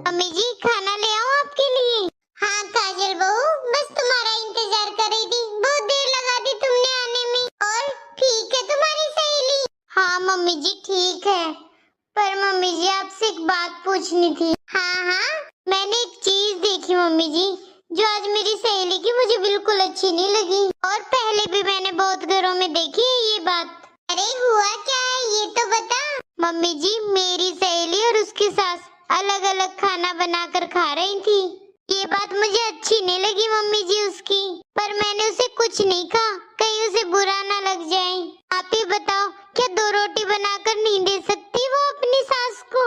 Mummy जी खाना ले आऊं आपके लिए? हाँ काजल बहू, बस तुम्हारा इंतजार कर रही थी, बहुत देर लगा दी तुमने आने में। और ठीक है तुम्हारी सहेली? हाँ मम्मी जी ठीक है, पर मम्मी जी आपसे एक बात पूछनी थी। हाँ हाँ, मैंने एक चीज देखी मम्मी जी, जो आज मेरी सहेली की मुझे बिल्कुल अच्छी नहीं लगी, और पहले भी मैंने बहुत घरों में देखी है ये बात। अरे हुआ क्या है ये तो बता। मम्मी जी मेरी सहेली और उसकी सास अलग अलग खाना बनाकर खा रही थी। ये बात मुझे अच्छी नहीं लगी मम्मी जी उसकी, पर मैंने उसे कुछ नहीं कहा, कहीं उसे बुरा ना लग जाए। आप ही बताओ, क्या 2 रोटी बनाकर नहीं दे सकती वो अपनी सास को?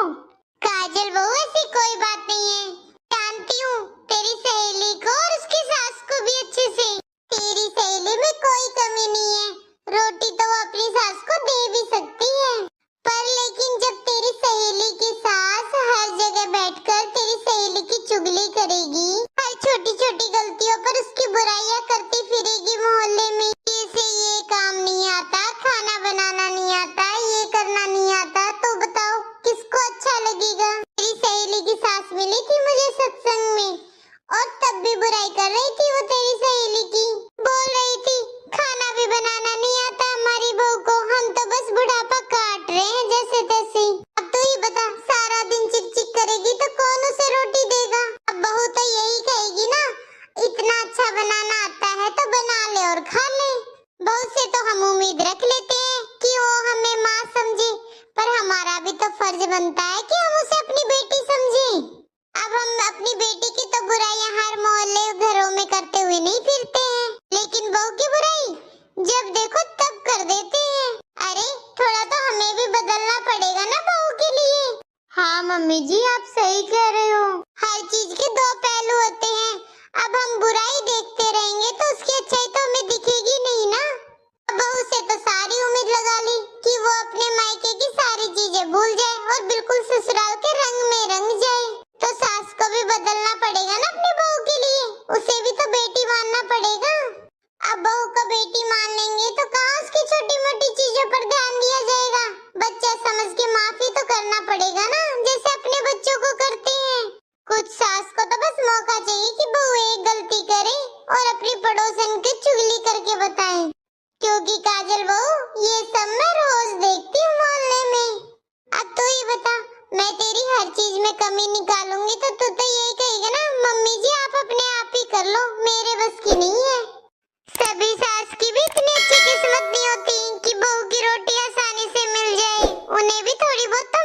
काजल बहू ऐसी कोई बात नहीं है, जानती हूँ तेरी सहेली को और उसकी सास को भी अच्छे से। तेरी सहेली में कोई कमी नहीं है, रोटी तो वो अपनी सास को दे भी सकती है। पर लेकिन जब तेरी सहेली की सास हर जगह बैठकर तेरी सहेली की चुगली करेगी, हर छोटी छोटी गलतियों पर उसकी बुराइयां करती फिरेगी मोहल्ले में, जैसे ये काम नहीं आता, खाना बनाना नहीं आता, ये करना नहीं आता, तो बताओ किसको अच्छा लगेगा? तेरी सहेली की सास मिली थी मुझे सत्संग में, और तब भी बुराई कर रही थी वो तेरी सहेली की। बोल रही थी खाना भी बनाना नहीं आता हमारी बहू को, हम तो बस बुढ़ापा काट रहे हैं जैसे तैसे। अब तू ही बता, सारा दिन चिक चिक करेगी तो कौन उसे रोटी देगा? अब बहू तो यही कहेगी ना, इतना अच्छा बनाना आता है तो बना ले और खा ले। बहू से तो हम उम्मीद रख लेते हैं कि वो हमें माँ समझे, पर हमारा भी तो फर्ज बनता है कि हम उसे अपनी बेटी समझें। अब हम अपनी बेटी की तो बुराइयां हर मोहल्ले घरों में करते हुए नहीं फिरते हैं, लेकिन बहू की बुराई जब देखो तब कर देते हैं। अरे थोड़ा तो हमें भी बदलना पड़ेगा ना बहू के लिए। हाँ मम्मी जी आप सही कह रहे हो, हर चीज के 2 पहलू होते हैं। अब हम बुराई देखते रहेंगे तो उसकी अच्छाई तो हमें दिखेगी नहीं ना। बहू से तो सारी उम्मीद लगा ली कि वो अपने मायके की सारी चीजें भूल जाए और बिल्कुल ससुराल के रंग में रंग जाए, तो सास को भी बदलना पड़ेगा ना अपनी बहू के लिए, उसे भी तो बेटी मानना पड़ेगा। अब बहू को बेटी मान लेंगे तो कहाँ उसकी छोटी मोटी चीजों पर ध्यान दिया जाएगा? बच्चा समझ के माफी तो करना पड़ेगा ना, जैसे अपने बच्चों को करते हैं। कुछ सास को तो बस मौका चाहिए कि बहू एक गलती करे और अपनी पड़ोसन की चुगली करके बताए, क्योंकि काजल बहू ये सब मैं रोज देखती हूँ मोहल्ले में। अब तू ही बता, मैं तेरी हर चीज में कमी निकालूंगी तो तू तो यही कहेगा ना, मम्मी जी आप अपने आप ही कर लो, मेरे बस की नहीं है। सभी सास की भी इतनी अच्छी किस्मत नहीं होती कि बहू की रोटी आसानी से मिल जाए, उन्हें भी थोड़ी बहुत